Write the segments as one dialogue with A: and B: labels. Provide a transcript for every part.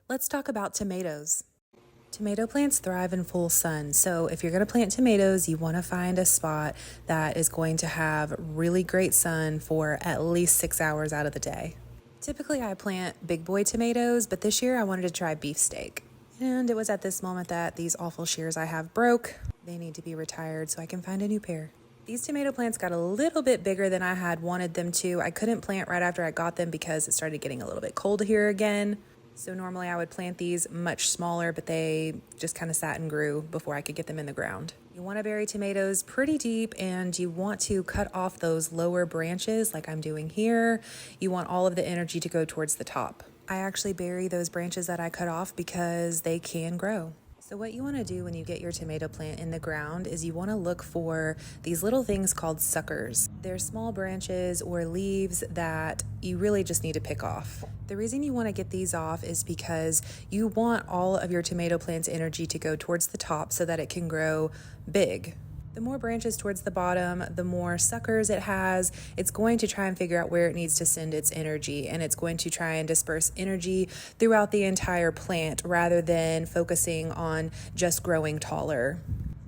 A: Let's talk about tomatoes. Tomato plants thrive in full sun, so if you're going to plant tomatoes, you want to find a spot that is going to have really great sun for at least 6 hours out of the day. Typically, I plant big boy tomatoes, but this year I wanted to try beefsteak. And it was at this moment that these awful shears I have broke. They need to be retired so I can find a new pair. These tomato plants got a little bit bigger than I had wanted them to. I couldn't plant right after I got them because it started getting a little bit cold here again. So normally I would plant these much smaller, but they just kind of sat and grew before I could get them in the ground. You want to bury tomatoes pretty deep, and you want to cut off those lower branches like I'm doing here. You want all of the energy to go towards the top. I actually bury those branches that I cut off because they can grow. So what you want to do when you get your tomato plant in the ground is you want to look for these little things called suckers. They're small branches or leaves that you really just need to pick off. The reason you want to get these off is because you want all of your tomato plant's energy to go towards the top so that it can grow big. The more branches towards the bottom, the more suckers it has. It's going to try and figure out where it needs to send its energy, and it's going to try and disperse energy throughout the entire plant rather than focusing on just growing taller.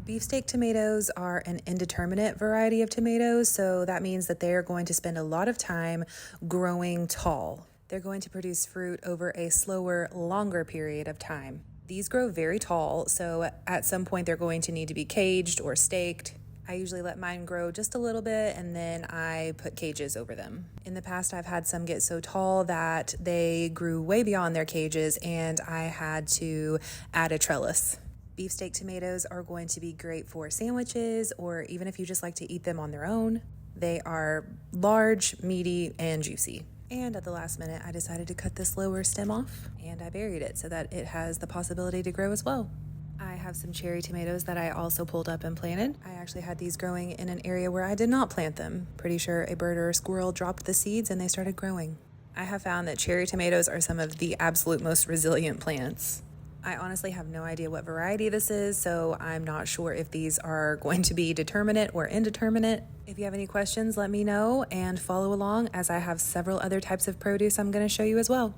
A: Beefsteak tomatoes are an indeterminate variety of tomatoes, so that means that they are going to spend a lot of time growing tall. They're going to produce fruit over a slower, longer period of time. These grow very tall, so at some point they're going to need to be caged or staked. I usually let mine grow just a little bit and then I put cages over them. In the past, I've had some get so tall that they grew way beyond their cages and I had to add a trellis. Beefsteak tomatoes are going to be great for sandwiches or even if you just like to eat them on their own. They are large, meaty, and juicy. And at the last minute, I decided to cut this lower stem off and I buried it so that it has the possibility to grow as well. I have some cherry tomatoes that I also pulled up and planted. I actually had these growing in an area where I did not plant them. Pretty sure a bird or a squirrel dropped the seeds and they started growing. I have found that cherry tomatoes are some of the absolute most resilient plants. I honestly have no idea what variety this is, so I'm not sure if these are going to be determinate or indeterminate. If you have any questions, let me know and follow along as I have several other types of produce I'm going to show you as well.